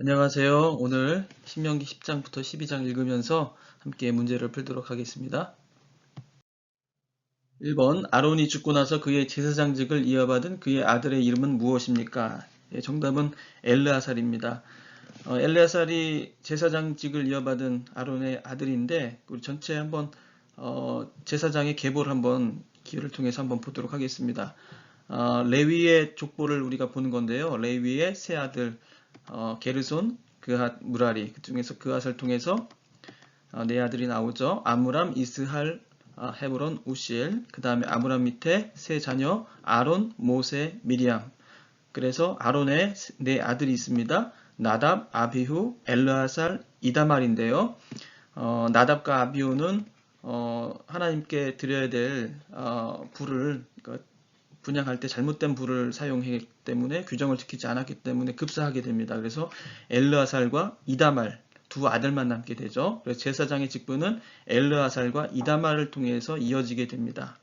안녕하세요. 오늘 신명기 10장부터 12장 읽으면서 함께 문제를 풀도록 하겠습니다. 1번 아론이 죽고 나서 그의 제사장직을 이어받은 그의 아들의 이름은 무엇입니까? 정답은 엘르아살입니다. 엘르아살이 제사장직을 이어받은 아론의 아들인데 우리 전체 한번 제사장의 계보를 한번 기회를 통해서 한번 보도록 하겠습니다. 레위의 족보를 우리가 보는 건데요. 레위의 세 아들 게르손, 그핫, 무라리 그 중에서 그핫을 통해서 네 아들이 나오죠. 아므람, 이스할, 헤브론, 우시엘. 그 다음에 아므람 밑에 세 자녀 아론, 모세, 미리암. 그래서 아론의 네 아들이 있습니다. 나답, 아비후, 엘르아살, 이다말인데요. 나답과 아비후는 하나님께 드려야 될 불을 그러니까 분양할 때 잘못된 불을 사용했기 때문에 규정을 지키지 않았기 때문에 급사하게 됩니다. 그래서 엘르아살과 이다말 두 아들만 남게 되죠. 그래서 제사장의 직분은 엘르아살과 이다말을 통해서 이어지게 됩니다.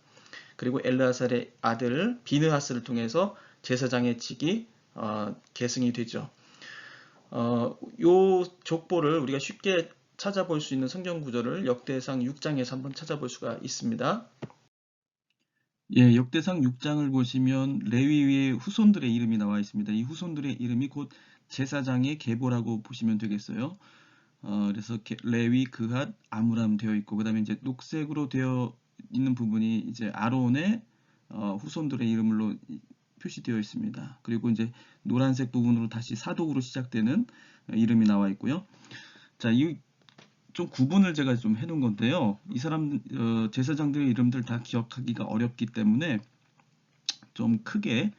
그리고 엘르아살의 아들 비느하스를 통해서 제사장의 직이 계승이 되죠. 요 족보를 우리가 쉽게 찾아볼 수 있는 성경 구절을 역대상 6장에서 한번 찾아볼 수가 있습니다. 역대상 6장을 보시면 레위의 후손들의 이름이 나와 있습니다. 이 후손들의 이름이 곧 제사장의 계보라고 보시면 되겠어요. 그래서 레위, 그핫, 아므람 되어 있고, 그 다음에 이제 녹색으로 되어 있는 부분이 이제 아론의 후손들의 이름으로 표시되어 있습니다. 그리고 이제 노란색 부분으로 다시 사독으로 시작되는 이름이 나와 있고요. 자, 이 좀 구분을 제가 좀 해놓은 건데요. 이 사람 제사장들의 이름들 다 기억하기가 어렵기 때문에 좀 크게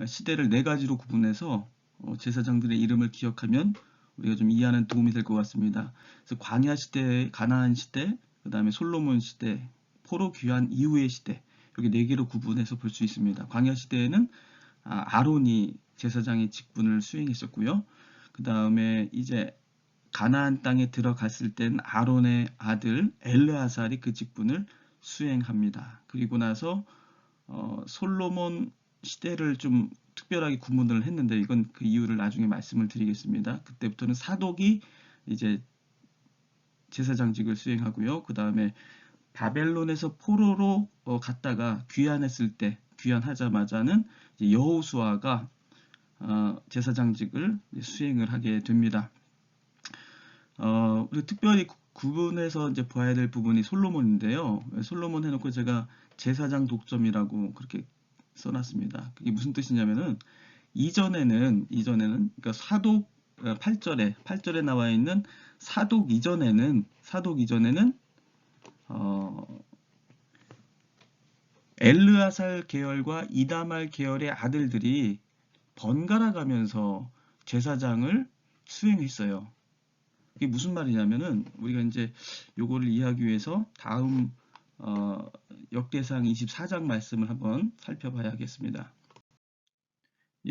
시대를 네 가지로 구분해서 제사장들의 이름을 기억하면 우리가 좀 이해하는 도움이 될 것 같습니다. 그래서 광야 시대, 가나안 시대, 그 다음에 솔로몬 시대, 포로 귀환 이후의 시대 이렇게 네 개로 구분해서 볼 수 있습니다. 광야 시대에는 아론이 제사장의 직분을 수행했었고요. 그 다음에 이제 가나안 땅에 들어갔을 땐 아론의 아들 엘르아살이 그 직분을 수행합니다. 그리고 나서 솔로몬 시대를 좀 특별하게 구분을 했는데 이건 그 이유를 나중에 말씀을 드리겠습니다. 그때부터는 사독이 이제 제사장직을 수행하고요. 그 다음에 바벨론에서 포로로 갔다가 귀환했을 때 귀환하자마자는 여호수아가 제사장직을 수행을 하게 됩니다. 그리고 특별히 구분해서 이제 봐야 될 부분이 솔로몬인데요. 솔로몬 해놓고 제가 제사장 독점이라고 그렇게 써놨습니다. 그게 무슨 뜻이냐면은 이전에는 그러니까 사독 8절에 나와 있는 사독 이전에는 엘르아살 계열과 이다말 계열의 아들들이 번갈아 가면서 제사장을 수행했어요. 이게 무슨 말이냐면은 우리가 이제 요거를 이해하기 위해서 다음 역대상 24장 말씀을 한번 살펴봐야겠습니다.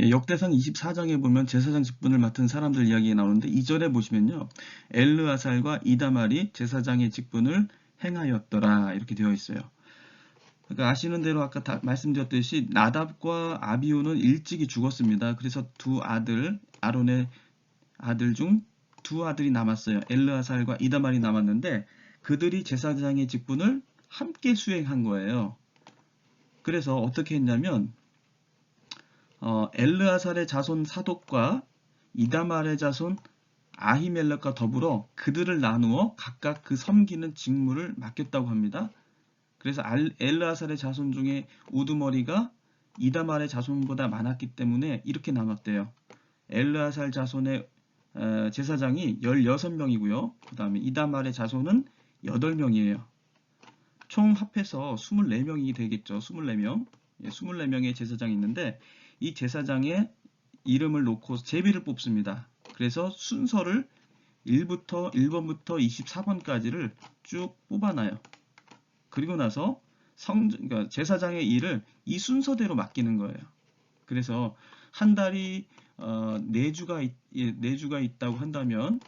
역대상 24장에 보면 제사장 직분을 맡은 사람들 이야기가 나오는데 이절에 보시면요. 엘르아살과 이다말이 제사장의 직분을 행하였더라 이렇게 되어 있어요. 그러니까 아시는 대로 아까 다 말씀드렸듯이 나답과 아비후는 일찍이 죽었습니다. 그래서 두 아들, 아론의 아들 중 두 아들이 남았어요. 엘르아살과 이다말이 남았는데 그들이 제사장의 직분을 함께 수행한 거예요. 그래서 어떻게 했냐면 엘르아살의 자손 사독과 이다말의 자손 아히멜렉과 더불어 그들을 나누어 각각 그 섬기는 직무를 맡겼다고 합니다. 그래서 엘르아살의 자손 중에 우두머리가 이다말의 자손보다 많았기 때문에 이렇게 나눴대요. 엘르아살 자손의 제사장이 16명이고요. 그 다음에 이다말의 자손은 8명이에요. 총 합해서 24명이 되겠죠. 24명. 24명의 제사장이 있는데 이 제사장의 이름을 놓고 제비를 뽑습니다. 그래서 순서를 1번부터 24번까지를 쭉 뽑아놔요. 그리고 나서 그러니까 제사장의 일을 이 순서대로 맡기는 거예요. 그래서 한 달이 4주가 있다고 한다면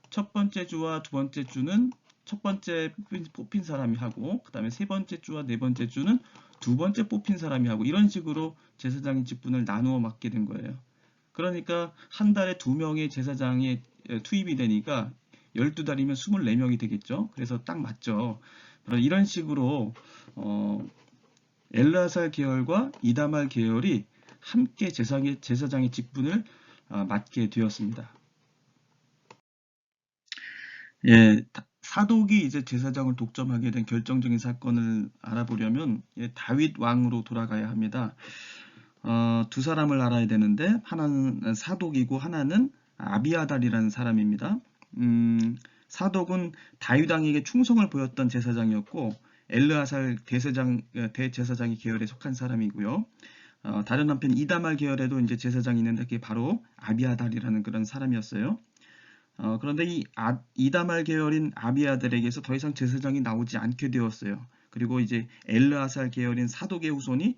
첫 번째 주와 두 번째 주는 첫 번째 뽑힌 사람이 하고 그 다음에 세 번째 주와 네 번째 주는 두 번째 뽑힌 사람이 하고 이런 식으로 제사장의 직분을 나누어 맡게 된 거예요. 그러니까 한 달에 2명의 제사장이 투입이 되니까 12달이면 24명이 되겠죠. 그래서 딱 맞죠. 이런 식으로 엘르아살 계열과 이다말 계열이 함께 제사장의 직분을 맡게 되었습니다. 예, 사독이 이제 제사장을 독점하게 된 결정적인 사건을 알아보려면 다윗 왕으로 돌아가야 합니다. 두 사람을 알아야 되는데 하나는 사독이고 하나는 아비아달이라는 사람입니다. 사독은 다윗 왕에게 충성을 보였던 제사장이었고 엘르아살 대제사장이 계열에 속한 사람이고요. 다른 한편 이다말 계열에도 이제 제사장이 있는데 그게 바로 아비아달이라는 그런 사람이었어요. 그런데 이다말 계열인 아비아달에게서 더 이상 제사장이 나오지 않게 되었어요. 그리고 이제 엘르아살 계열인 사독의 후손이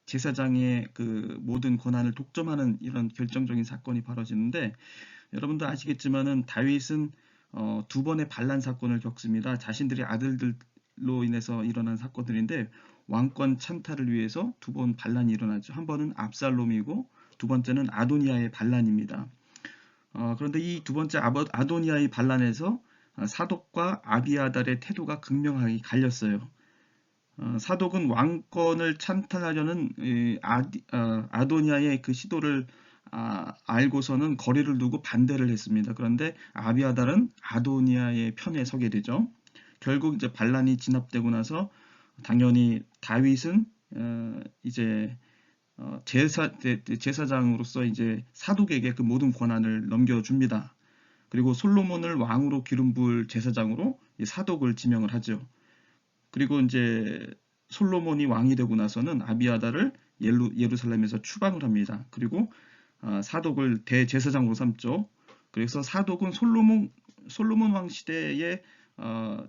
제사장의 그 모든 권한을 독점하는 이런 결정적인 사건이 벌어지는데, 여러분도 아시겠지만은 다윗은 2번의 반란 사건을 겪습니다. 자신들의 아들들로 인해서 일어난 사건들인데 왕권 찬탈을 위해서 2번 반란이 일어나죠. 한 번은 압살롬이고 두 번째는 아도니아의 반란입니다. 그런데 이 두 번째 아도니아의 반란에서 사독과 아비아달의 태도가 극명하게 갈렸어요. 사독은 왕권을 찬탈하려는 아도니아의 그 시도를 알고서는 거리를 두고 반대를 했습니다. 그런데 아비아달은 아도니아의 편에 서게 되죠. 결국 이제 반란이 진압되고 나서 당연히 다윗은 이제 제사장으로서 이제 사독에게 그 모든 권한을 넘겨줍니다. 그리고 솔로몬을 왕으로 기름 부을 제사장으로 사독을 지명을 하죠. 그리고 이제 솔로몬이 왕이 되고 나서는 아비아달을 예루살렘에서 추방을 합니다. 그리고 사독을 대제사장으로 삼죠. 그래서 사독은 솔로몬 왕 시대에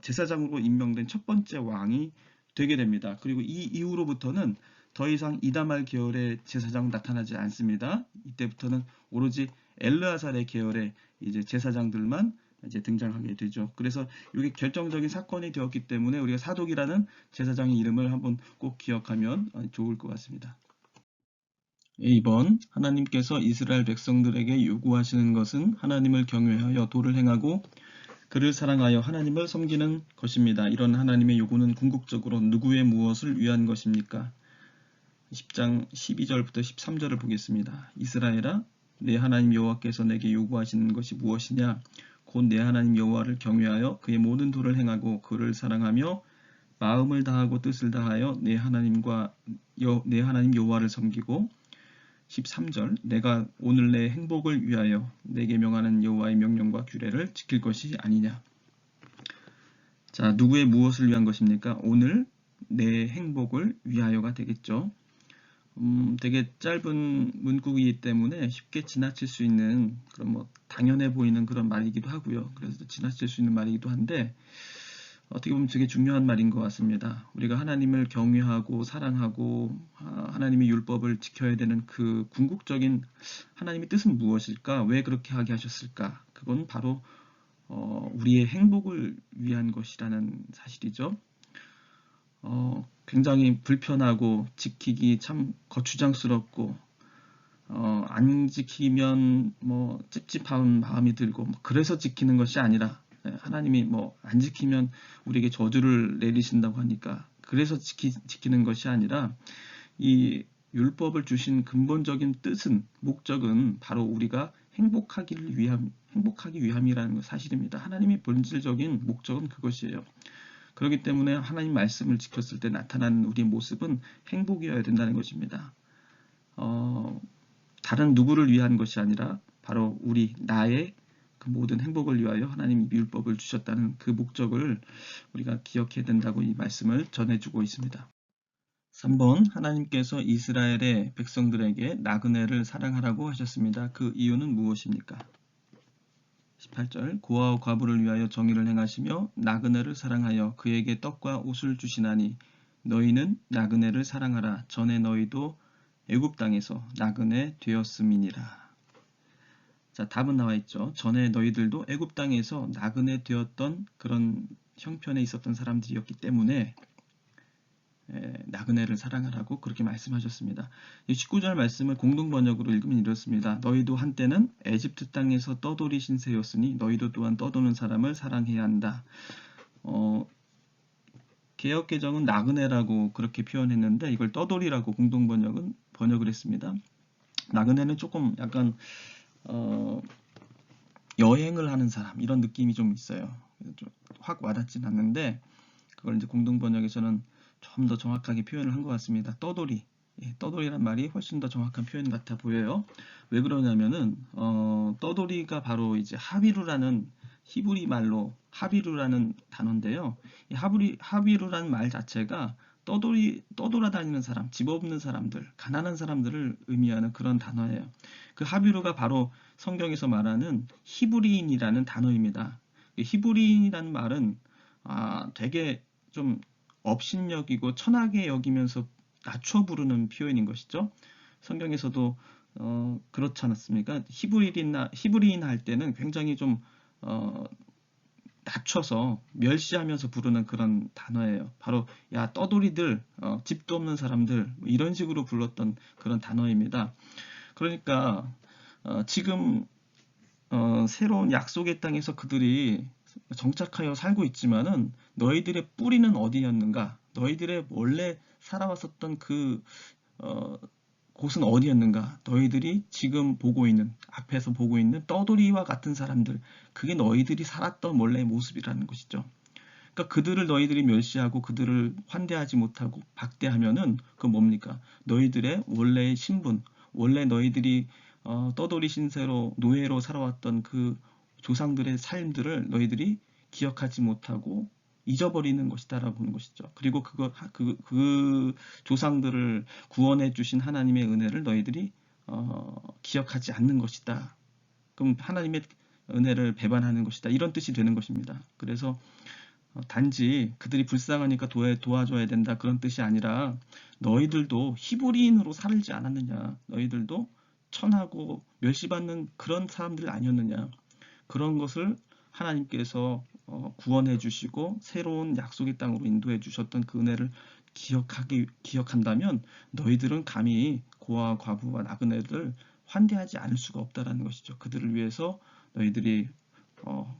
제사장으로 임명된 첫 번째 왕이 되게 됩니다. 그리고 이 이후로부터는 더 이상 이다말 계열의 제사장은 나타나지 않습니다. 이때부터는 오로지 엘르아살의 계열의 이제 제사장들만 이제 등장하게 되죠. 그래서 이게 결정적인 사건이 되었기 때문에 우리가 사독이라는 제사장의 이름을 한번 꼭 기억하면 좋을 것 같습니다. 2번, 하나님께서 이스라엘 백성들에게 요구하시는 것은 하나님을 경외하여 도를 행하고 그를 사랑하여 하나님을 섬기는 것입니다. 이런 하나님의 요구는 궁극적으로 누구의 무엇을 위한 것입니까? 10장 12절부터 13절을 보겠습니다. 이스라엘아, 내 하나님 여호와께서 내게 요구하시는 것이 무엇이냐? 곧 내 하나님 여호와를 경외하여 그의 모든 도를 행하고 그를 사랑하며 마음을 다하고 뜻을 다하여 내 하나님 여호와를 섬기고, 13절, 내가 오늘 내 행복을 위하여 내게 명하는 여호와의 명령과 규례를 지킬 것이 아니냐. 자, 누구의 무엇을 위한 것입니까? 오늘 내 행복을 위하여가 되겠죠. 되게 짧은 문구이기 때문에 쉽게 지나칠 수 있는 그런 뭐 당연해 보이는 그런 말이기도 하고요. 그래서 지나칠 수 있는 말이기도 한데 어떻게 보면 되게 중요한 말인 것 같습니다. 우리가 하나님을 경외하고 사랑하고 하나님의 율법을 지켜야 되는 그 궁극적인 하나님의 뜻은 무엇일까? 왜 그렇게 하게 하셨을까? 그건 바로 우리의 행복을 위한 것이라는 사실이죠. 굉장히 불편하고 지키기 참 거추장스럽고 안 지키면 뭐 찝찝한 마음이 들고 그래서 지키는 것이 아니라 하나님이 뭐 안 지키면 우리에게 저주를 내리신다고 하니까 그래서 지키는 것이 아니라 이 율법을 주신 근본적인 뜻은 목적은 바로 우리가 행복하기 위함이라는 사실입니다. 하나님의 본질적인 목적은 그것이에요. 그렇기 때문에 하나님 말씀을 지켰을 때 나타나는 우리의 모습은 행복이어야 된다는 것입니다. 다른 누구를 위한 것이 아니라 바로 나의 그 모든 행복을 위하여 하나님이 율법을 주셨다는 그 목적을 우리가 기억해야 된다고 이 말씀을 전해주고 있습니다. 3번, 하나님께서 이스라엘의 백성들에게 나그네를 사랑하라고 하셨습니다. 그 이유는 무엇입니까? 18절, 고아와 과부를 위하여 정의를 행하시며 나그네를 사랑하여 그에게 떡과 옷을 주시나니 너희는 나그네를 사랑하라. 전에 너희도 애굽 땅에서 나그네 되었음이니라. 자, 답은 나와 있죠. 전에 너희들도 애굽 땅에서 나그네 되었던 그런 형편에 있었던 사람들이었기 때문에 나그네를 사랑하라고 그렇게 말씀하셨습니다. 19절 말씀을 공동 번역으로 읽으면 이렇습니다. 너희도 한때는 에집트 땅에서 떠돌이 신세였으니 너희도 또한 떠도는 사람을 사랑해야 한다. 개역개정은 나그네라고 그렇게 표현했는데 이걸 떠돌이라고 공동 번역을 했습니다. 나그네는 조금 약간 여행을 하는 사람 이런 느낌이 좀 있어요. 좀 확 와닿진 않는데 그걸 이제 공동 번역에서는 좀 더 정확하게 표현을 한 것 같습니다. 떠돌이, 떠돌이란 말이 훨씬 더 정확한 표현 같아 보여요. 왜 그러냐면은 떠돌이가 바로 이제 하비루라는 히브리 말로 하비루라는 단어인데요. 이 하비루라는 말 자체가 떠돌아다니는 사람, 집 없는 사람들, 가난한 사람들을 의미하는 그런 단어예요. 그 하비루가 바로 성경에서 말하는 히브리인이라는 단어입니다. 히브리인이라는 말은 되게 좀 업신여기고 천하게 여기면서 낮춰 부르는 표현인 것이죠. 성경에서도 그렇지 않았습니까? 히브리인 할 때는 굉장히 좀 낮춰서 멸시하면서 부르는 그런 단어예요. 바로 야 떠돌이들, 집도 없는 사람들 뭐 이런 식으로 불렀던 그런 단어입니다. 그러니까 지금 새로운 약속의 땅에서 그들이 정착하여 살고 있지만은 너희들의 뿌리는 어디였는가? 너희들의 원래 살아왔었던 그 곳은 어디였는가? 너희들이 지금 앞에서 보고 있는 떠돌이와 같은 사람들, 그게 너희들이 살았던 원래의 모습이라는 것이죠. 그러니까 그들을 너희들이 멸시하고 그들을 환대하지 못하고 박대하면은 그 뭡니까? 너희들의 원래의 신분, 원래 너희들이 떠돌이 신세로 노예로 살아왔던 그 조상들의 삶들을 너희들이 기억하지 못하고 잊어버리는 것이다라고 하는 것이죠. 그리고 그 조상들을 구원해 주신 하나님의 은혜를 너희들이 기억하지 않는 것이다. 그럼 하나님의 은혜를 배반하는 것이다. 이런 뜻이 되는 것입니다. 그래서 단지 그들이 불쌍하니까 도와줘야 된다 그런 뜻이 아니라 너희들도 히브리인으로 살지 않았느냐. 너희들도 천하고 멸시받는 그런 사람들 아니었느냐. 그런 것을 하나님께서 구원해 주시고 새로운 약속의 땅으로 인도해 주셨던 그 은혜를 기억한다면 너희들은 감히 고아와 과부와 나그네를 환대하지 않을 수가 없다라는 것이죠. 그들을 위해서 너희들이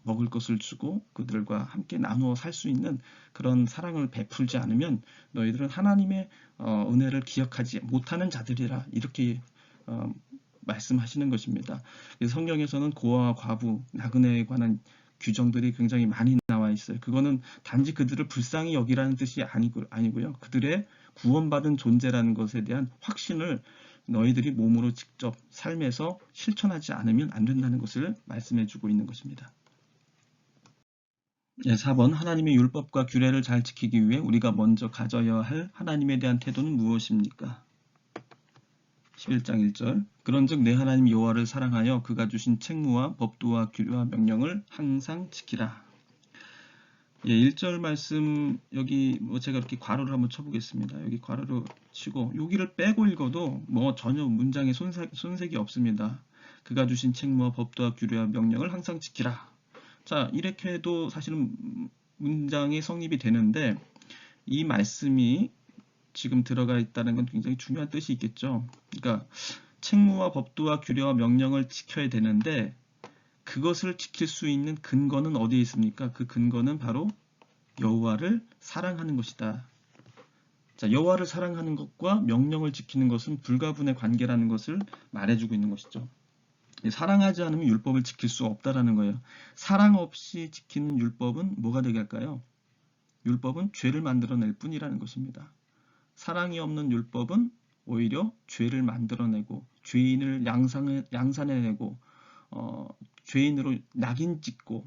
먹을 것을 주고 그들과 함께 나누어 살 수 있는 그런 사랑을 베풀지 않으면 너희들은 하나님의 은혜를 기억하지 못하는 자들이라 이렇게 말씀하시는 것입니다. 성경에서는 고아와 과부, 나그네에 관한 규정들이 굉장히 많이 나와 있어요. 그거는 단지 그들을 불쌍히 여기라는 뜻이 아니고요. 그들의 구원받은 존재라는 것에 대한 확신을 너희들이 몸으로 직접 삶에서 실천하지 않으면 안 된다는 것을 말씀해주고 있는 것입니다. 4번 하나님의 율법과 규례를 잘 지키기 위해 우리가 먼저 가져야 할 하나님에 대한 태도는 무엇입니까? 11장 1절 그런즉 내 하나님 여호와를 사랑하여 그가 주신 책무와 법도와 규례와 명령을 항상 지키라. 1절 말씀 여기 제가 이렇게 괄호를 한번 쳐보겠습니다. 여기 괄호로 치고 여기를 빼고 읽어도 전혀 문장에 손색이 없습니다. 그가 주신 책무와 법도와 규례와 명령을 항상 지키라. 자, 이렇게 해도 사실은 문장이 성립이 되는데 이 말씀이 지금 들어가 있다는 건 굉장히 중요한 뜻이 있겠죠. 그러니까 책무와 법도와 규례와 명령을 지켜야 되는데 그것을 지킬 수 있는 근거는 어디에 있습니까? 그 근거는 바로 여호와를 사랑하는 것이다. 자, 여호와를 사랑하는 것과 명령을 지키는 것은 불가분의 관계라는 것을 말해주고 있는 것이죠. 사랑하지 않으면 율법을 지킬 수 없다라는 거예요. 사랑 없이 지키는 율법은 뭐가 되게 할까요? 율법은 죄를 만들어낼 뿐이라는 것입니다. 사랑이 없는 율법은 오히려 죄를 만들어내고 죄인을 양산해내고 죄인으로 낙인 찍고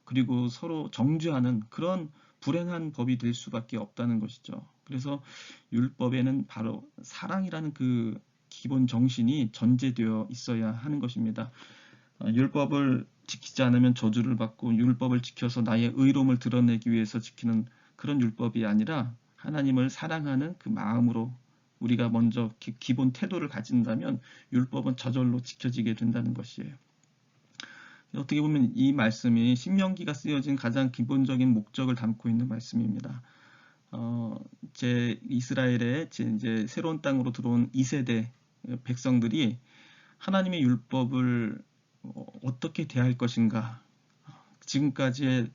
그리고 서로 정죄하는 그런 불행한 법이 될 수밖에 없다는 것이죠. 그래서 율법에는 바로 사랑이라는 그 기본 정신이 전제되어 있어야 하는 것입니다. 율법을 지키지 않으면 저주를 받고 율법을 지켜서 나의 의로움을 드러내기 위해서 지키는 그런 율법이 아니라 하나님을 사랑하는 그 마음으로 우리가 먼저 기본 태도를 가진다면 율법은 저절로 지켜지게 된다는 것이에요. 어떻게 보면 이 말씀이 신명기가 쓰여진 가장 기본적인 목적을 담고 있는 말씀입니다. 제 이스라엘의 이제 새로운 땅으로 들어온 2세대 백성들이 하나님의 율법을 어떻게 대할 것인가. 지금까지의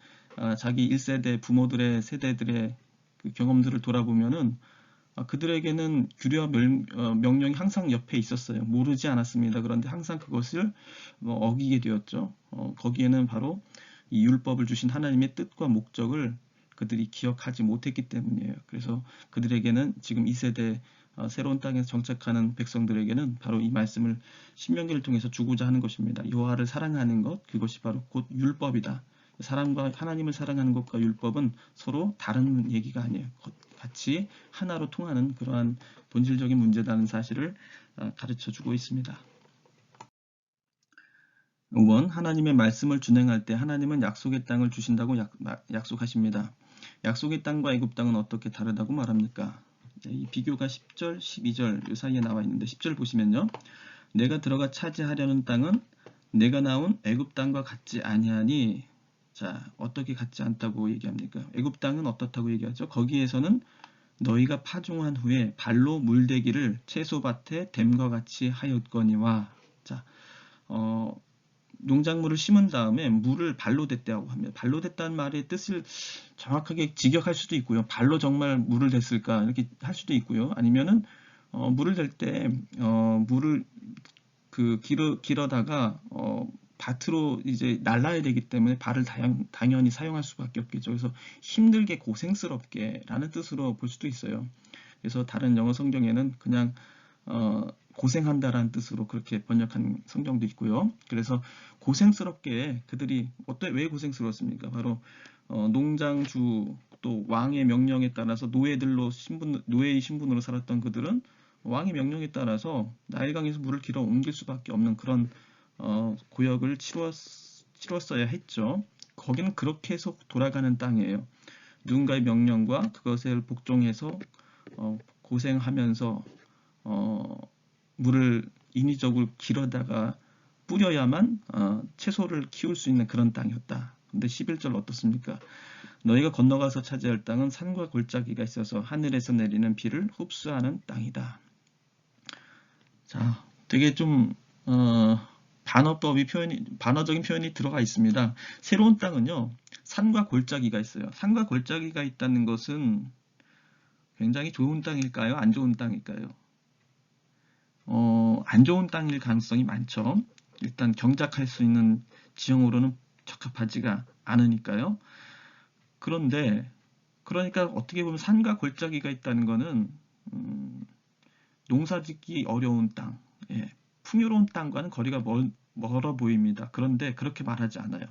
자기 1세대 부모들의 세대들의 그 경험들을 돌아보면은 그들에게는 규례와 명령이 항상 옆에 있었어요. 모르지 않았습니다. 그런데 항상 그것을 어기게 되었죠. 거기에는 바로 이 율법을 주신 하나님의 뜻과 목적을 그들이 기억하지 못했기 때문이에요. 그래서 그들에게는 지금 2세대 새로운 땅에서 정착하는 백성들에게는 바로 이 말씀을 신명기를 통해서 주고자 하는 것입니다. 여호와를 사랑하는 것, 그것이 바로 곧 율법이다. 사랑과 하나님을 사랑하는 것과 율법은 서로 다른 얘기가 아니에요. 같이 하나로 통하는 그러한 본질적인 문제라는 사실을 가르쳐 주고 있습니다. 5번, 하나님의 말씀을 준행할 때 하나님은 약속의 땅을 주신다고 약속하십니다. 약속의 땅과 애굽 땅은 어떻게 다르다고 말합니까? 이 비교가 10절, 12절 이 사이에 나와 있는데 10절 보시면요. 내가 들어가 차지하려는 땅은 내가 나온 애굽 땅과 같지 아니하니, 자, 어떻게 같지 않다고 얘기합니까? 애굽 땅은 어떻다고 얘기하죠? 거기에서는 너희가 파종한 후에 발로 물대기를 채소밭에 댐과 같이 하였거니와, 자, 농작물을 심은 다음에 물을 발로 댔다고 합니다. 발로 댔다는 말의 뜻을 정확하게 직역할 수도 있고요. 발로 정말 물을 댔을까 이렇게 할 수도 있고요. 아니면은 물을 댈 때 물을 길어다가 밭으로 이제 날라야 되기 때문에 발을 당연히 사용할 수밖에 없겠죠. 그래서 힘들게 고생스럽게 라는 뜻으로 볼 수도 있어요. 그래서 다른 영어 성경에는 그냥 고생한다라는 뜻으로 그렇게 번역한 성경도 있고요. 그래서 고생스럽게 그들이 왜 고생스러웠습니까? 바로 농장주 또 왕의 명령에 따라서 노예의 신분으로 살았던 그들은 왕의 명령에 따라서 나일강에서 물을 길어 옮길 수밖에 없는 그런 고역을 치렀어야 했죠. 거기는 그렇게 해서 돌아가는 땅이에요. 누군가의 명령과 그것을 복종해서 고생하면서 물을 인위적으로 길어다가 뿌려야만 채소를 키울 수 있는 그런 땅이었다. 근데 11절 어떻습니까? 너희가 건너가서 차지할 땅은 산과 골짜기가 있어서 하늘에서 내리는 비를 흡수하는 땅이다. 자, 되게 좀 반어적인 표현이 들어가 있습니다. 새로운 땅은요, 산과 골짜기가 있어요. 산과 골짜기가 있다는 것은 굉장히 좋은 땅일까요? 안 좋은 땅일까요? 안 좋은 땅일 가능성이 많죠. 일단 경작할 수 있는 지형으로는 적합하지가 않으니까요. 그러니까 어떻게 보면 산과 골짜기가 있다는 것은 농사짓기 어려운 땅, 풍요로운 땅과는 거리가 멀어 보입니다. 그런데 그렇게 말하지 않아요.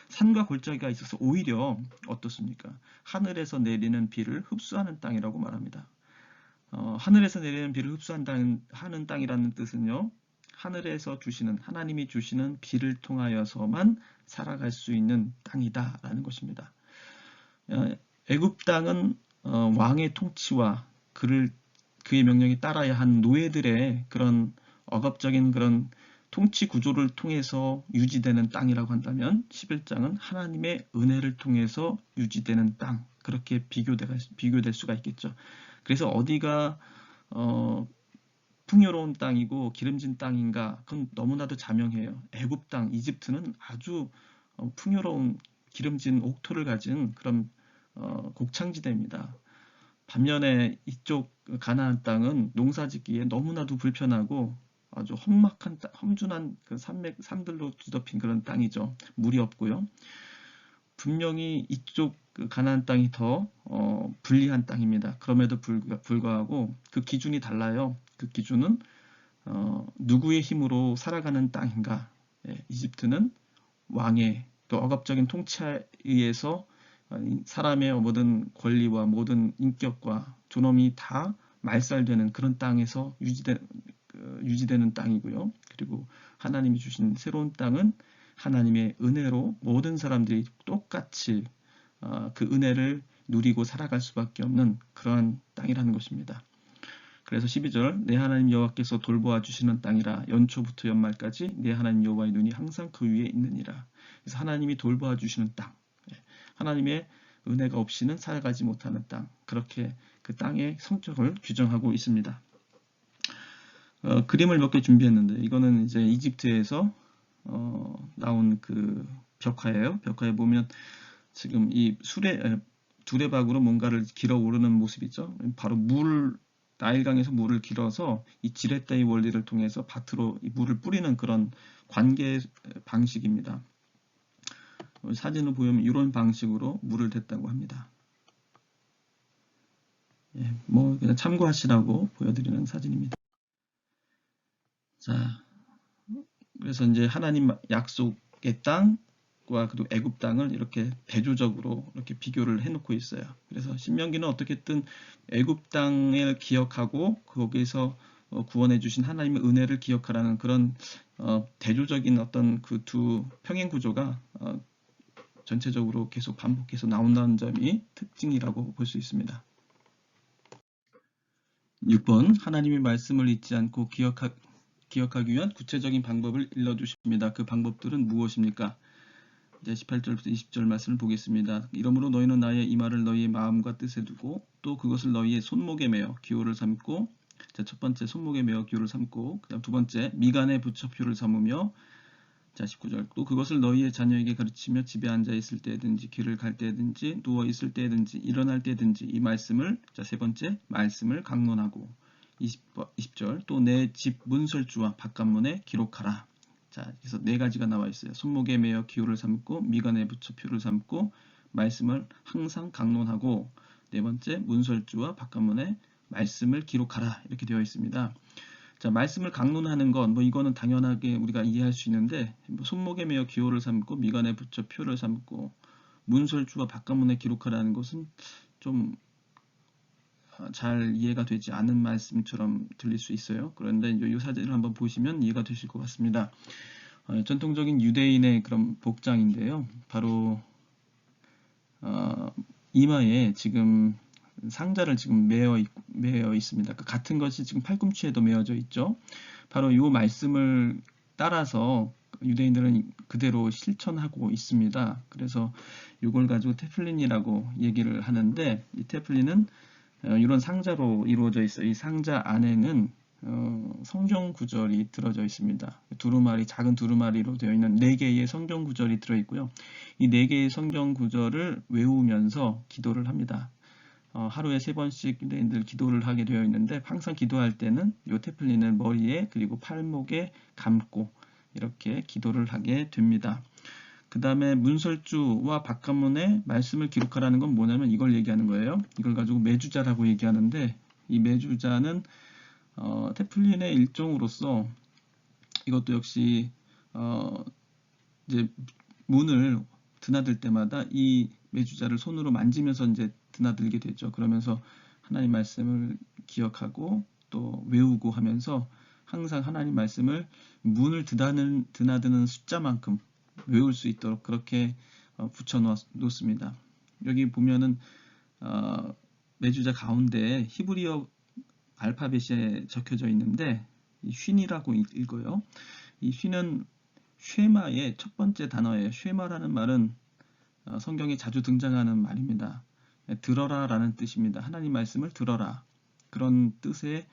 산과 골짜기가 있어서 오히려 어떻습니까? 하늘에서 내리는 비를 흡수하는 땅이라고 말합니다. 하늘에서 내리는 비를 흡수하는 땅이라는 뜻은요, 하늘에서 하나님이 주시는 비를 통하여서만 살아갈 수 있는 땅이다라는 것입니다. 애굽 땅은 왕의 통치와 그의 명령에 따라야 한 노예들의 그런 억압적인 그런 통치 구조를 통해서 유지되는 땅이라고 한다면 11장은 하나님의 은혜를 통해서 유지되는 땅, 그렇게 비교될 수가 있겠죠. 그래서 어디가 풍요로운 땅이고 기름진 땅인가, 그건 너무나도 자명해요. 애굽 땅, 이집트는 아주 풍요로운 기름진 옥토를 가진 그런 곡창지대입니다. 반면에 이쪽 가나안 땅은 농사짓기에 너무나도 불편하고 아주 험준한 그 산들로 뒤덮인 그런 땅이죠. 물이 없고요. 분명히 이쪽 가나안 땅이 더 불리한 땅입니다. 그럼에도 불구하고 그 기준이 달라요. 그 기준은 누구의 힘으로 살아가는 땅인가. 이집트는 왕의 또 억압적인 통치에 의해서 사람의 모든 권리와 모든 인격과 존엄이 다 말살되는 그런 땅에서 유지되는 땅이고요. 그리고 하나님이 주신 새로운 땅은 하나님의 은혜로 모든 사람들이 똑같이 그 은혜를 누리고 살아갈 수밖에 없는 그러한 땅이라는 것입니다. 그래서 12절, 내 하나님 여호와께서 돌보아 주시는 땅이라 연초부터 연말까지 내 하나님 여호와의 눈이 항상 그 위에 있느니라. 그래서 하나님이 돌보아 주시는 땅, 하나님의 은혜가 없이는 살아가지 못하는 땅, 그렇게 그 땅의 성격을 규정하고 있습니다. 그림을 몇 개 준비했는데 이거는 이제 이집트에서 나온 그 벽화예요. 벽화에 보면 지금 이 두레박으로 뭔가를 길어 오르는 모습이죠. 바로 나일강에서 물을 길어서 이 지렛대의 원리를 통해서 밭으로 이 물을 뿌리는 그런 관계 방식입니다. 사진을 보면 이런 방식으로 물을 댔다고 합니다. 예, 뭐 그냥 참고하시라고 보여드리는 사진입니다. 자, 그래서 이제 하나님 약속의 땅과 그리고 애굽 땅을 이렇게 대조적으로 이렇게 비교를 해놓고 있어요. 그래서 신명기는 어떻게든 애굽 땅을 기억하고 거기서 구원해 주신 하나님의 은혜를 기억하라는 그런 대조적인 어떤 그 두 평행 구조가 전체적으로 계속 반복해서 나온다는 점이 특징이라고 볼 수 있습니다. 6번 하나님의 말씀을 잊지 않고 기억하기 위한 구체적인 방법을 일러주십니다. 그 방법들은 무엇입니까? 이제 18절부터 20절 말씀을 보겠습니다. 이러므로 너희는 나의 이 말을 너희의 마음과 뜻에 두고 또 그것을 너희의 손목에 매어 기호를 삼고, 자, 첫 번째 손목에 매어 기호를 삼고, 그다음 두 번째 미간에 붙여 표를 삼으며, 자, 19절 또 그것을 너희의 자녀에게 가르치며 집에 앉아 있을 때든지 길을 갈 때든지 누워 있을 때든지 일어날 때든지 이 말씀을, 자, 세 번째 말씀을 강론하고, 20절 또 내 집 문설주와 바깥문에 기록하라. 자, 그래서 네 가지가 나와 있어요. 손목에 매어 기호를 삼고, 미간에 붙여 표를 삼고, 말씀을 항상 강론하고, 네 번째 문설주와 바깥문에 말씀을 기록하라, 이렇게 되어 있습니다. 자, 말씀을 강론하는 건 뭐 이거는 당연하게 우리가 이해할 수 있는데, 뭐 손목에 매어 기호를 삼고 미간에 붙여 표를 삼고 문설주와 바깥문에 기록하라는 것은 좀 잘 이해가 되지 않은 말씀처럼 들릴 수 있어요. 그런데 이 사진을 한번 보시면 이해가 되실 것 같습니다. 전통적인 유대인의 그런 복장인데요. 바로 이마에 지금 상자를 지금 매어 있습니다. 그 같은 것이 지금 팔꿈치에도 매어져 있죠. 바로 이 말씀을 따라서 유대인들은 그대로 실천하고 있습니다. 그래서 이걸 가지고 테플린이라고 얘기를 하는데, 이 테플린은 이런 상자로 이루어져 있어요. 이 상자 안에는 성경 구절이 들어져 있습니다. 작은 두루마리로 되어 있는 4개의 성경 구절이 들어있고요. 이 4개의 성경 구절을 외우면서 기도를 합니다. 하루에 3번씩 유대인들 기도를 하게 되어 있는데, 항상 기도할 때는 이 테플린을 머리에 그리고 팔목에 감고 이렇게 기도를 하게 됩니다. 그 다음에 문설주와 바깥문에 말씀을 기록하라는 건 뭐냐면 이걸 얘기하는 거예요. 이걸 가지고 매주자라고 얘기하는데, 이 매주자는 테플린의 일종으로서 이것도 역시 이제 문을 드나들 때마다 이 매주자를 손으로 만지면서 이제 드나들게 되죠. 그러면서 하나님 말씀을 기억하고 또 외우고 하면서 항상 하나님 말씀을 문을 드나드는 숫자만큼 외울 수 있도록 그렇게 붙여 놓습니다. 여기 보면은 매주자 가운데 히브리어 알파벳이 적혀져 있는데, 이 쉰이라고 읽어요. 이 쉰은 쉐마의 첫 번째 단어예요. 쉐마라는 말은 성경에 자주 등장하는 말입니다. 들어라 라는 뜻입니다. 하나님 말씀을 들어라. 그런 뜻의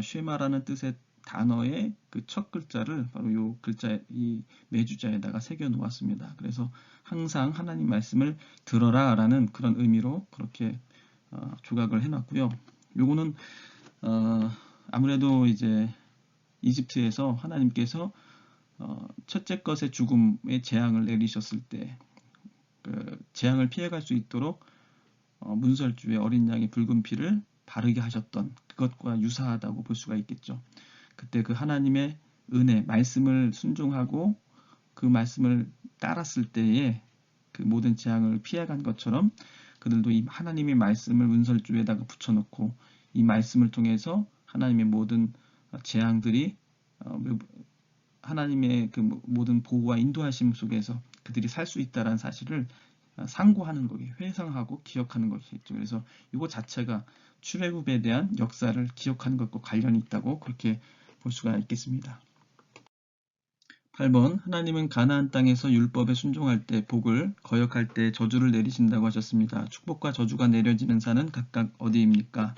쉐마라는 뜻의 단어의 그 첫 글자를 바로 이 매주자에다가 새겨 놓았습니다. 그래서 항상 하나님 말씀을 들어라 라는 그런 의미로 그렇게 조각을 해 놨고요. 요거는 아무래도 이제 이집트에서 하나님께서 첫째 것의 죽음의 재앙을 내리셨을 때 그 재앙을 피해갈 수 있도록 문설주의 어린 양의 붉은 피를 바르게 하셨던 그것과 유사하다고 볼 수가 있겠죠. 그때 그 하나님의 은혜, 말씀을 순종하고 그 말씀을 따랐을 때에 그 모든 재앙을 피해간 것처럼 그들도 이 하나님의 말씀을 문설주에다가 붙여놓고 이 말씀을 통해서 하나님의 모든 재앙들이 하나님의 그 모든 보호와 인도하심 속에서 그들이 살 수 있다는 사실을 상고하는 거예요. 회상하고 기억하는 것이겠죠. 그래서 이거 자체가 출애굽에 대한 역사를 기억하는 것과 관련이 있다고 그렇게 볼 수가 있겠습니다. 8번 하나님은 가나안 땅에서 율법에 순종할 때 복을, 거역할 때 저주를 내리신다고 하셨습니다. 축복과 저주가 내려지는 산은 각각 어디입니까?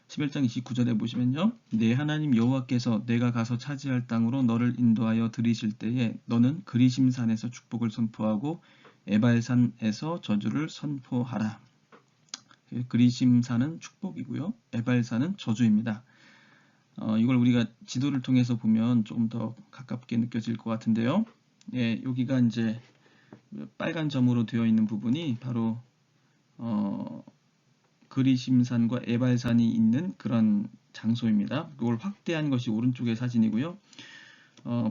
11장 29절에 보시면요. 내 하나님 여호와께서 내가 가서 차지할 땅으로 너를 인도하여 들이실 때에 너는 그리심산에서 축복을 선포하고 에발산에서 저주를 선포하라. 그리심산은 축복이고요. 에발산은 저주입니다. 이걸 우리가 지도를 통해서 보면 조금 더 가깝게 느껴질 것 같은데요. 예, 여기가 이제 빨간 점으로 되어 있는 부분이 바로 그리심산과 에발산이 있는 그런 장소입니다. 이걸 확대한 것이 오른쪽의 사진이고요.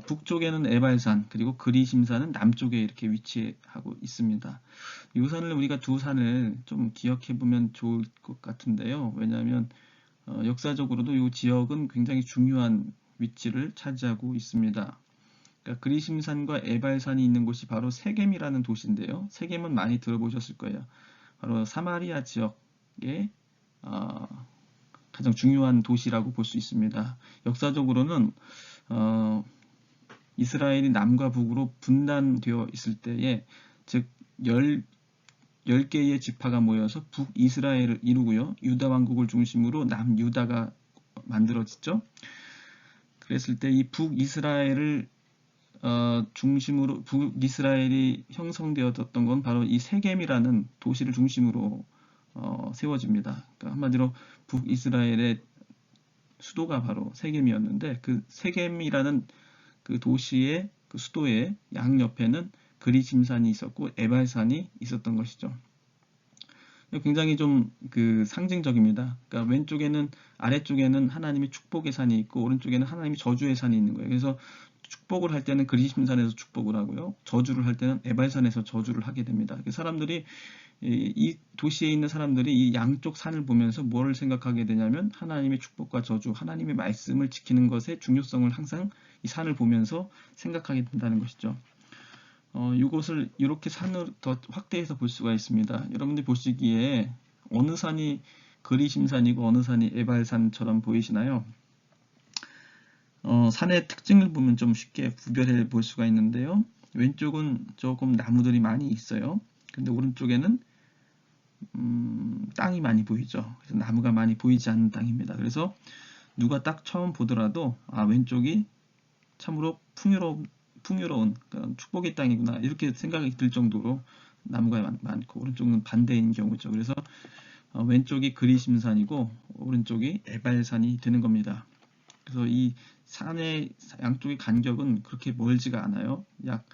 북쪽에는 에발산 그리고 그리심산은 남쪽에 이렇게 위치하고 있습니다. 이 산을 우리가 두 산을 좀 기억해 보면 좋을 것 같은데요. 왜냐하면 역사적으로도 이 지역은 굉장히 중요한 위치를 차지하고 있습니다. 그러니까 그리심산과 에발산이 있는 곳이 바로 세겜이라는 도시인데요. 세겜은 많이 들어보셨을 거예요. 바로 사마리아 지역의 가장 중요한 도시라고 볼 수 있습니다. 역사적으로는 이스라엘이 남과 북으로 분단되어 있을 때에 즉 10개의 지파가 모여서 북이스라엘을 이루고요. 유다 왕국을 중심으로 남유다가 만들어졌죠. 그랬을 때 이 북이스라엘을 중심으로 북이스라엘이 형성되었던 건 바로 이 세겜이라는 도시를 중심으로 세워집니다. 그러니까 한마디로 북이스라엘의 수도가 바로 세겜이었는데 그 세겜이라는 그 도시의 그 수도의 양옆에는 그리심산이 있었고 에발산이 있었던 것이죠. 굉장히 좀 그 상징적입니다. 그러니까 왼쪽에는 아래쪽에는 하나님의 축복의 산이 있고 오른쪽에는 하나님의 저주의 산이 있는 거예요. 그래서 축복을 할 때는 그리심산에서 축복을 하고요. 저주를 할 때는 에발산에서 저주를 하게 됩니다. 사람들이 이 도시에 있는 사람들이 이 양쪽 산을 보면서 뭘 생각하게 되냐면 하나님의 축복과 저주, 하나님의 말씀을 지키는 것의 중요성을 항상 이 산을 보면서 생각하게 된다는 것이죠. 이곳을 이렇게 산을 더 확대해서 볼 수가 있습니다. 여러분들이 보시기에 어느 산이 그리심산이고 어느 산이 에발산처럼 보이시나요? 산의 특징을 보면 좀 쉽게 구별해 볼 수가 있는데요. 왼쪽은 조금 나무들이 많이 있어요. 근데 오른쪽에는 땅이 많이 보이죠. 그래서 나무가 많이 보이지 않는 땅입니다. 그래서 누가 딱 처음 보더라도 왼쪽이 참으로 풍요로운 그런 축복의 땅이구나 이렇게 생각이 들 정도로 나무가 많고 오른쪽은 반대인 경우죠. 그래서 왼쪽이 그리심산이고 오른쪽이 에발산이 되는 겁니다. 그래서 이 산의 양쪽의 간격은 그렇게 멀지가 않아요. 약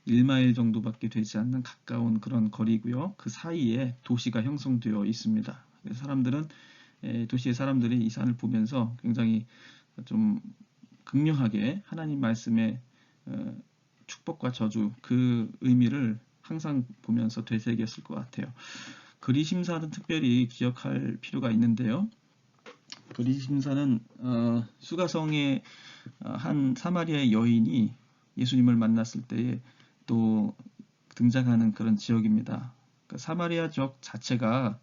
1마일 정도밖에 되지 않는 가까운 그런 거리고요. 그 사이에 도시가 형성되어 있습니다. 그래서 도시의 사람들이 이 산을 보면서 굉장히 좀 극명하게 하나님 말씀의 축복과 저주 그 의미를 항상 보면서 되새겼을 것 같아요. 그리심산은 특별히 기억할 필요가 있는데요. 그리심산은 수가성의 한 사마리아의 여인이 예수님을 만났을 때에 또 등장하는 그런 지역입니다. 그러니까 사마리아 지역 자체가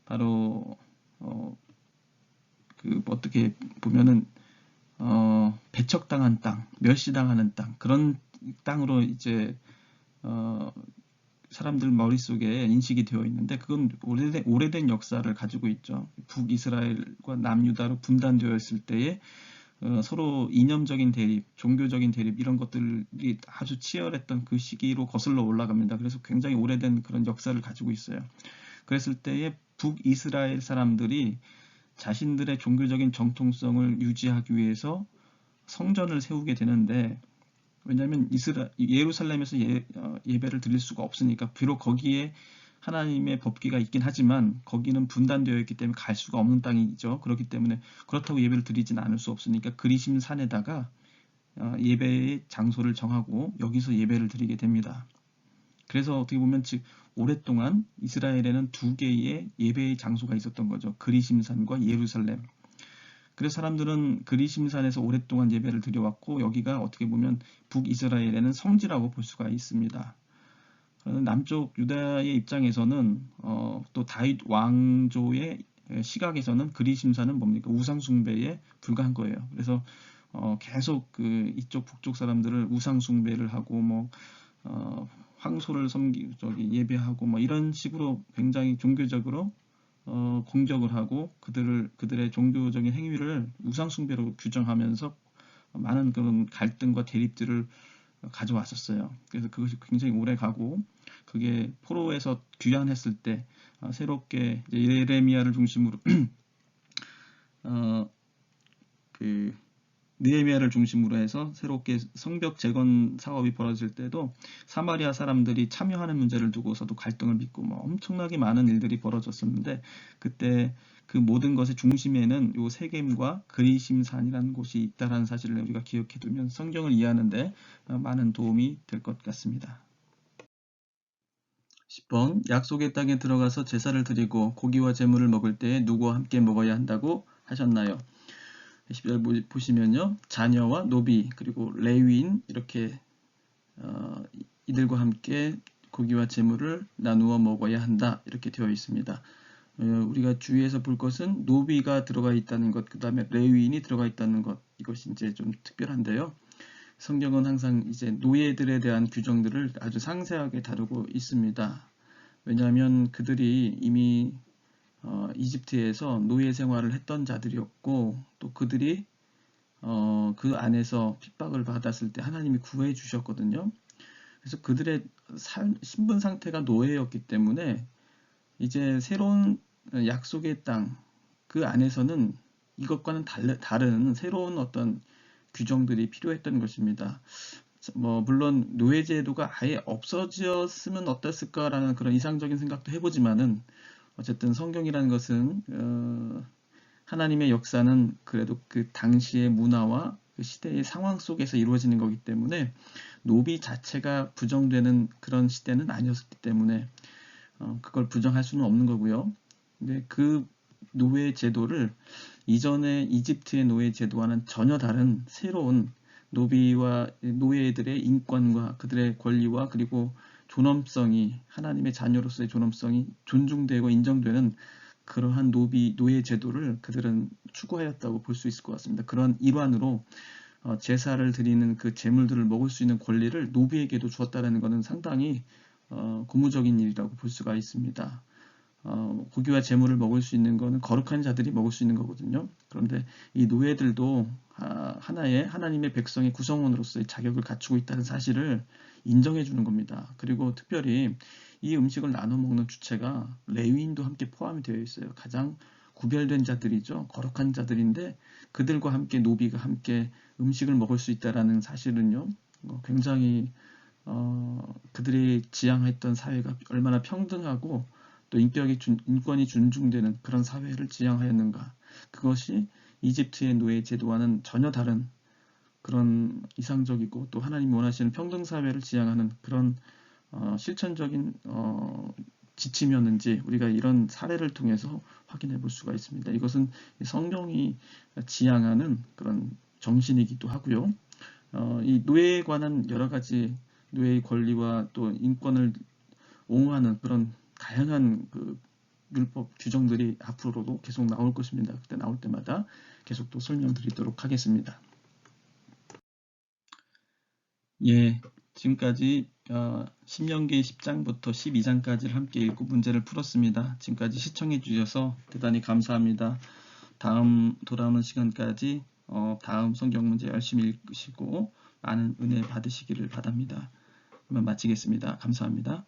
바로 어떻게 보면은 배척당한 땅, 멸시당하는 땅 그런 땅으로 이제 사람들 머릿속에 인식이 되어 있는데 그건 오래된 역사를 가지고 있죠. 북이스라엘과 남유다로 분단되어 있을 때에 서로 이념적인 대립, 종교적인 대립 이런 것들이 아주 치열했던 그 시기로 거슬러 올라갑니다. 그래서 굉장히 오래된 그런 역사를 가지고 있어요. 그랬을 때에 북이스라엘 사람들이 자신들의 종교적인 정통성을 유지하기 위해서 성전을 세우게 되는데 왜냐하면 예루살렘에서 예배를 드릴 수가 없으니까 비록 거기에 하나님의 법궤가 있긴 하지만 거기는 분단되어 있기 때문에 갈 수가 없는 땅이죠. 그렇기 때문에 그렇다고 예배를 드리지는 않을 수 없으니까 그리심산에다가 예배의 장소를 정하고 여기서 예배를 드리게 됩니다. 그래서 어떻게 보면 즉 오랫동안 이스라엘에는 두 개의 예배의 장소가 있었던 거죠. 그리심산과 예루살렘. 그래서 사람들은 그리심산에서 오랫동안 예배를 드려왔고 여기가 어떻게 보면 북이스라엘에는 성지라고 볼 수가 있습니다. 남쪽 유다의 입장에서는 또 다윗 왕조의 시각에서는 그리심산은 뭡니까? 우상숭배에 불과한 거예요. 그래서 계속 그 이쪽 북쪽 사람들을 우상 숭배를 하고 황소를 예배하고 이런 식으로 굉장히 종교적으로 공격을 하고 그들의 종교적인 행위를 우상 숭배로 규정하면서 많은 그런 갈등과 대립들을 가져왔었어요. 그래서 그것이 굉장히 오래 가고 그게 포로에서 귀환했을 때 새롭게 이제 예레미야를 중심으로 그 느헤미야를 중심으로 해서 새롭게 성벽 재건 사업이 벌어질 때도 사마리아 사람들이 참여하는 문제를 두고서도 갈등을 빚고 엄청나게 많은 일들이 벌어졌었는데 그때 그 모든 것의 중심에는 요 세겜과 그리심산이라는 곳이 있다라는 사실을 우리가 기억해두면 성경을 이해하는데 많은 도움이 될 것 같습니다. 10번 약속의 땅에 들어가서 제사를 드리고 고기와 제물을 먹을 때 누구와 함께 먹어야 한다고 하셨나요? 10절 보시면요. 자녀와 노비 그리고 레위인 이렇게 이들과 함께 고기와 제물을 나누어 먹어야 한다 이렇게 되어 있습니다. 우리가 주의해서 볼 것은 노비가 들어가 있다는 것, 그 다음에 레위인이 들어가 있다는 것, 이것이 이제 좀 특별한데요. 성경은 항상 이제 노예들에 대한 규정들을 아주 상세하게 다루고 있습니다. 왜냐하면 그들이 이미 이집트에서 노예 생활을 했던 자들이었고 또 그들이 그 안에서 핍박을 받았을 때 하나님이 구해 주셨거든요. 그래서 그들의 신분 상태가 노예였기 때문에 이제 새로운 약속의 땅 그 안에서는 이것과는 다른 새로운 어떤 규정들이 필요했던 것입니다. 물론 노예 제도가 아예 없어졌으면 어땠을까라는 그런 이상적인 생각도 해보지만은 어쨌든 성경이라는 것은 하나님의 역사는 그래도 그 당시의 문화와 그 시대의 상황 속에서 이루어지는 거기 때문에 노비 자체가 부정되는 그런 시대는 아니었기 때문에 그걸 부정할 수는 없는 거고요. 근데 그 노예 제도를 이전의 이집트의 노예 제도와는 전혀 다른 새로운 노비와 노예들의 인권과 그들의 권리와 그리고 존엄성이 하나님의 자녀로서의 존엄성이 존중되고 인정되는 그러한 노예 제도를 그들은 추구하였다고 볼 수 있을 것 같습니다. 그런 일환으로 제사를 드리는 그 제물들을 먹을 수 있는 권리를 노비에게도 주었다는 것은 상당히 고무적인 일이라고 볼 수가 있습니다. 고기와 제물을 먹을 수 있는 것은 거룩한 자들이 먹을 수 있는 거거든요. 그런데 이 노예들도 하나의 하나님의 백성의 구성원으로서의 자격을 갖추고 있다는 사실을 인정해 주는 겁니다. 그리고 특별히 이 음식을 나눠 먹는 주체가 레위인도 함께 포함이 되어 있어요. 가장 구별된 자들이죠. 거룩한 자들인데 그들과 함께 노비가 함께 음식을 먹을 수 있다는 사실은요. 굉장히 그들이 지향했던 사회가 얼마나 평등하고 또 인권이 존중되는 그런 사회를 지향하였는가. 그것이 이집트의 노예 제도와는 전혀 다른 그런 이상적이고 또 하나님이 원하시는 평등 사회를 지향하는 그런 실천적인 지침이었는지 우리가 이런 사례를 통해서 확인해 볼 수가 있습니다. 이것은 성경이 지향하는 그런 정신이기도 하고요. 이 노예에 관한 여러 가지 노예의 권리와 또 인권을 옹호하는 그런 다양한 그 율법 규정들이 앞으로도 계속 나올 것입니다. 그때 나올 때마다 계속 또 설명드리도록 하겠습니다. 예, 지금까지 신명기 10장부터 12장까지를 함께 읽고 문제를 풀었습니다. 지금까지 시청해 주셔서 대단히 감사합니다. 다음 돌아오는 시간까지 다음 성경 문제 열심히 읽으시고 많은 은혜 받으시기를 바랍니다. 그러면 마치겠습니다. 감사합니다.